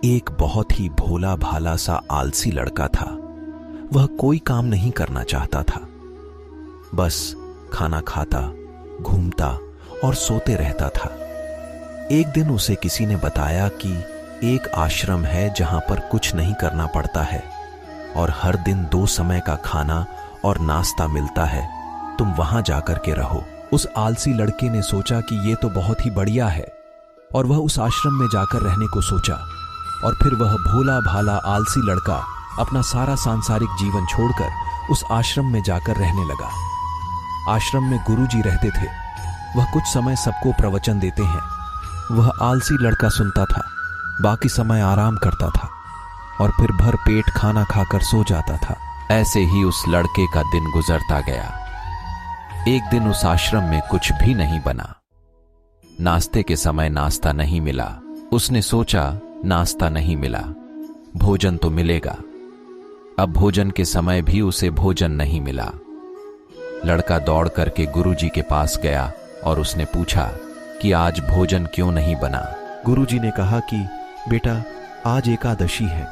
एक बहुत ही भोला भाला सा आलसी लड़का था। वह कोई काम नहीं करना चाहता था, बस खाना खाता, घूमता और सोते रहता था। एक दिन उसे किसी ने बताया कि एक आश्रम है जहां पर कुछ नहीं करना पड़ता है और हर दिन 2 समय का खाना और नाश्ता मिलता है, तुम वहां जाकर के रहो। उस आलसी लड़के ने सोचा कि ये तो बहुत ही बढ़िया है और वह उस आश्रम में जाकर रहने को सोचा। और फिर वह भोला भाला आलसी लड़का अपना सारा सांसारिक जीवन छोड़कर उस आश्रम में जाकर रहने लगा। आश्रम में गुरुजी रहते थे। वह कुछ समय सबको प्रवचन देते हैं। वह आलसी लड़का सुनता था, बाकी समय आराम करता था और फिर भर पेट खाना खाकर सो जाता था। ऐसे ही उस लड़के का दिन गुजरता गया। एक दिन उस आश्रम में कुछ भी नहीं बना। नाश्ते के समय नाश्ता नहीं मिला। उसने सोचा नाश्ता नहीं मिला, भोजन तो मिलेगा। अब भोजन के समय भी उसे भोजन नहीं मिला। लड़का दौड़ करके गुरुजी के पास गया और उसने पूछा कि आज भोजन क्यों नहीं बना। गुरुजी ने कहा कि बेटा, आज एकादशी है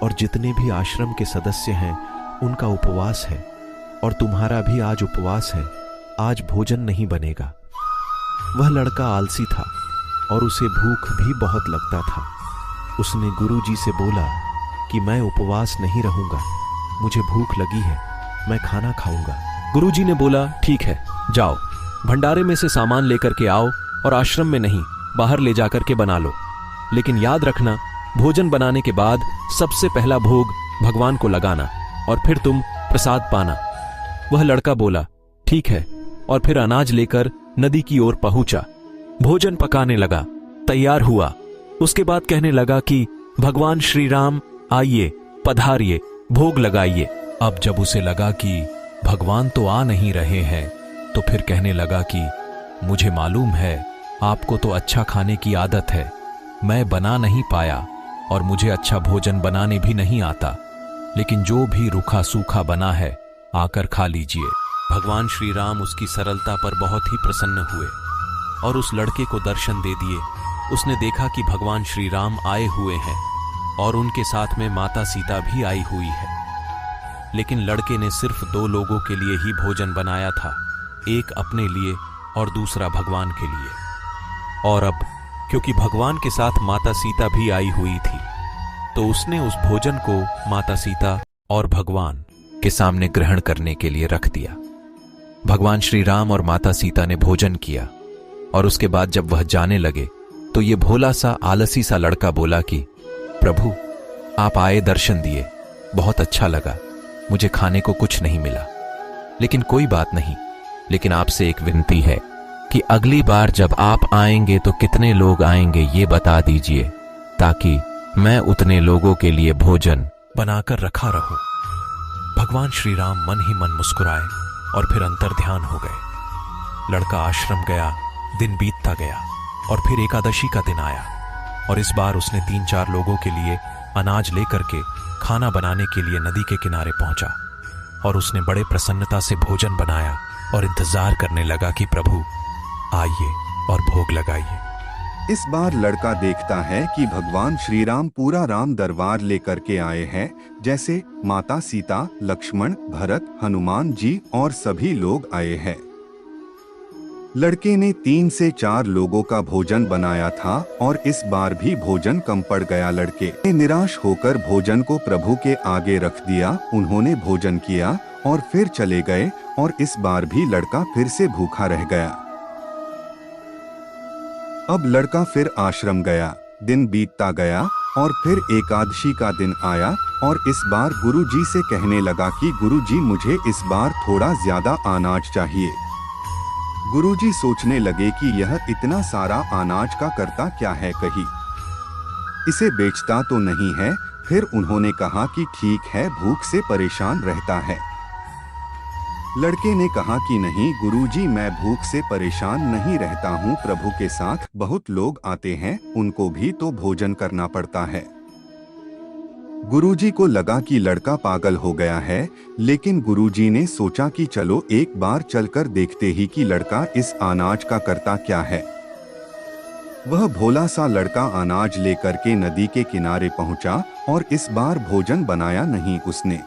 और जितने भी आश्रम के सदस्य हैं उनका उपवास है और तुम्हारा भी आज उपवास है। आज भोजन नहीं बनेगा। वह लड़का आलसी था और उसे भूख भी बहुत लगता था। उसने गुरुजी से बोला कि मैं उपवास नहीं रहूंगा, मुझे भूख लगी है, मैं खाना खाऊंगा। गुरुजी ने बोला ठीक है, जाओ भंडारे में से सामान लेकर के आओ और आश्रम में नहीं, बाहर ले जाकर के बना लो। लेकिन याद रखना, भोजन बनाने के बाद सबसे पहला भोग भगवान को लगाना और फिर तुम प्रसाद पाना। वह लड़का बोला ठीक है और फिर अनाज लेकर नदी की ओर पहुंचा। भोजन पकाने लगा, तैयार हुआ। उसके बाद कहने लगा कि भगवान श्री राम आइए, पधारिए, भोग लगाइए। अब जब उसे लगा कि भगवान तो आ नहीं रहे हैं तो फिर कहने लगा कि मुझे मालूम है आपको तो अच्छा खाने की आदत है, मैं बना नहीं पाया और मुझे अच्छा भोजन बनाने भी नहीं आता, लेकिन जो भी रूखा सूखा बना है आकर खा लीजिए। भगवान श्री राम उसकी सरलता पर बहुत ही प्रसन्न हुए और उस लड़के को दर्शन दे दिए। उसने देखा कि भगवान श्री राम आए हुए हैं और उनके साथ में माता सीता भी आई हुई है। लेकिन लड़के ने सिर्फ 2 लोगों के लिए ही भोजन बनाया था, एक अपने लिए और दूसरा भगवान के लिए। और अब क्योंकि भगवान के साथ माता सीता भी आई हुई थी तो उसने उस भोजन को माता सीता और भगवान के सामने ग्रहण करने के लिए रख दिया। भगवान श्री राम और माता सीता ने भोजन किया और उसके बाद जब वह जाने लगे तो ये भोला सा आलसी सा लड़का बोला कि प्रभु, आप आए, दर्शन दिए, बहुत अच्छा लगा, मुझे खाने को कुछ नहीं मिला, लेकिन कोई बात नहीं, लेकिन आपसे एक विनती है कि अगली बार जब आप आएंगे तो कितने लोग आएंगे ये बता दीजिए, ताकि मैं उतने लोगों के लिए भोजन बनाकर रखा रहूं। भगवान श्री राम मन ही मन मुस्कुराए और फिर अंतर्ध्यान हो गए। लड़का आश्रम गया, दिन बीतता गया और फिर एकादशी का दिन आया और इस बार उसने 3-4 लोगों के लिए अनाज लेकर के खाना बनाने के लिए नदी के किनारे पहुंचा और उसने बड़े प्रसन्नता से भोजन बनाया और इंतजार करने लगा कि प्रभु आइए और भोग लगाइए। इस बार लड़का देखता है कि भगवान श्री राम पूरा राम दरबार लेकर के आए हैं, जैसे माता सीता, लक्ष्मण, भरत, हनुमान जी और सभी लोग आए हैं। लड़के ने 3 से 4 लोगों का भोजन बनाया था और इस बार भी भोजन कम पड़ गया। लड़के ने निराश होकर भोजन को प्रभु के आगे रख दिया। उन्होंने भोजन किया और फिर चले गए और इस बार भी लड़का फिर से भूखा रह गया। अब लड़का फिर आश्रम गया। दिन बीतता गया और फिर एकादशी का दिन आया और इस बार गुरुजी से कहने लगा कि गुरुजी, मुझे इस बार थोड़ा ज्यादा अनाज चाहिए। गुरुजी सोचने लगे कि यह इतना सारा अनाज का करता क्या है, कहीं इसे बेचता तो नहीं है। फिर उन्होंने कहा कि ठीक है, भूख से परेशान रहता है। लड़के ने कहा कि नहीं गुरुजी, मैं भूख से परेशान नहीं रहता हूँ, प्रभु के साथ बहुत लोग आते हैं, उनको भी तो भोजन करना पड़ता है। गुरुजी को लगा कि लड़का पागल हो गया है, लेकिन गुरुजी ने सोचा कि चलो एक बार चलकर देखते ही कि लड़का इस अनाज का करता क्या है। वह भोला सा लड़का अनाज लेकर के नदी के किनारे पहुंचा और इस बार भोजन बनाया नहीं उसने।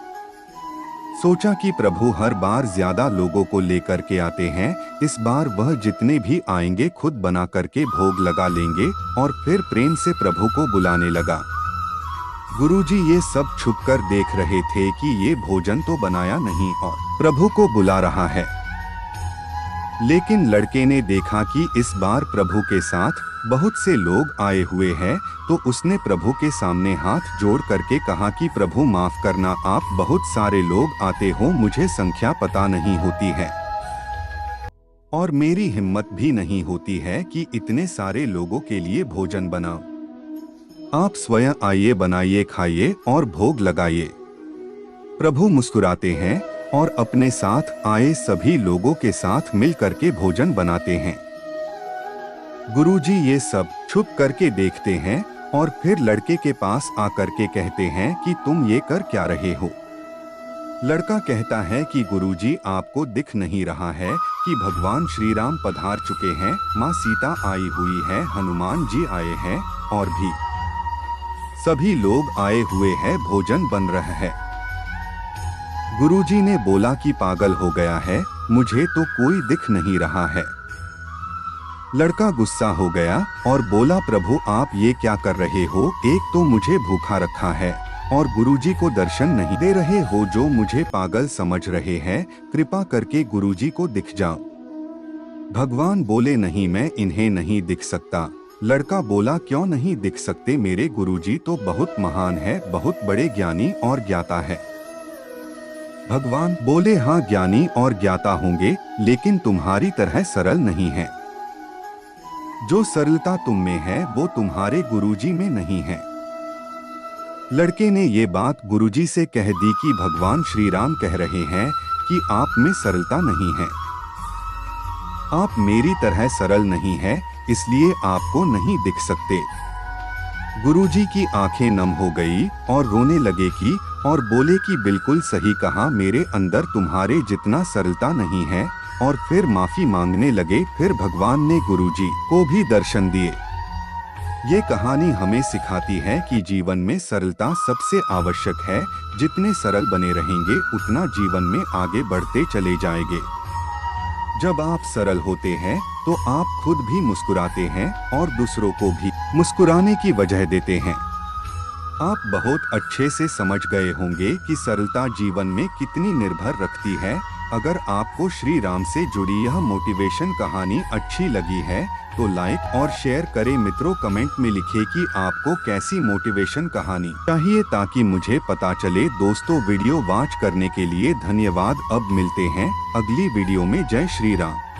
सोचा कि प्रभु हर बार ज्यादा लोगों को लेकर के आते हैं, इस बार वह जितने भी आएंगे खुद बना करके भोग लगा लेंगे और फिर प्रेम से प्रभु को बुलाने लगा। गुरुजी ये सब छुपकर देख रहे थे कि ये भोजन तो बनाया नहीं और प्रभु को बुला रहा है। लेकिन लड़के ने देखा कि इस बार प्रभु के साथ बहुत से लोग आए हुए हैं, तो उसने प्रभु के सामने हाथ जोड़ करके कहा कि प्रभु माफ करना, आप बहुत सारे लोग आते हो, मुझे संख्या पता नहीं होती है और मेरी हिम्मत भी नहीं होती है कि इतने सारे लोगों के लिए भोजन बनाऊं। आप स्वयं आइए, बनाइए, खाइए और भोग लगाइए। प्रभु मुस्कुराते हैं और अपने साथ आए सभी लोगों के साथ मिल करके भोजन बनाते हैं। गुरुजी ये सब छुप करके देखते हैं और फिर लड़के के पास आकर के कहते हैं कि तुम ये कर क्या रहे हो। लड़का कहता है कि गुरुजी आपको दिख नहीं रहा है कि भगवान श्री राम पधार चुके हैं, माँ सीता आई हुई है, हनुमान जी आए हैं और भी सभी लोग आए हुए हैं, भोजन बन रहा है। गुरुजी ने बोला कि पागल हो गया है, मुझे तो कोई दिख नहीं रहा है। लड़का गुस्सा हो गया और बोला प्रभु आप ये क्या कर रहे हो, एक तो मुझे भूखा रखा है और गुरुजी को दर्शन नहीं दे रहे हो, जो मुझे पागल समझ रहे हैं, कृपा करके गुरुजी को दिख जाओ। भगवान बोले नहीं, मैं इन्हें नहीं दिख सकता। लड़का बोला क्यों नहीं दिख सकते, मेरे गुरुजी तो बहुत महान है, बहुत बड़े ज्ञानी और ज्ञाता है। भगवान बोले हाँ ज्ञानी और ज्ञाता होंगे, लेकिन तुम्हारी तरह सरल नहीं है। जो सरलता तुम में है वो तुम्हारे गुरुजी में नहीं है। लड़के ने ये बात गुरुजी से कह दी कि भगवान श्री राम कह रहे हैं कि आप में सरलता नहीं है, आप मेरी तरह सरल नहीं है, इसलिए आपको नहीं दिख सकते। गुरुजी की आंखें नम हो गई और रोने लगे कि और बोले कि बिल्कुल सही कहा, मेरे अंदर तुम्हारे जितना सरलता नहीं है, और फिर माफी मांगने लगे। फिर भगवान ने गुरुजी को भी दर्शन दिए। ये कहानी हमें सिखाती है कि जीवन में सरलता सबसे आवश्यक है, जितने सरल बने रहेंगे उतना जीवन में आगे बढ़ते चले जाएंगे। जब आप सरल होते हैं तो आप खुद भी मुस्कुराते हैं और दूसरों को भी मुस्कुराने की वजह देते हैं। आप बहुत अच्छे से समझ गए होंगे कि सरलता जीवन में कितनी निर्भर रखती है। अगर आपको श्री राम से जुड़ी यह मोटिवेशन कहानी अच्छी लगी है तो लाइक और शेयर करें। मित्रों कमेंट में लिखें कि आपको कैसी मोटिवेशन कहानी चाहिए ताकि मुझे पता चले। दोस्तों वीडियो वॉच करने के लिए धन्यवाद। अब मिलते हैं अगली वीडियो में। जय श्री राम।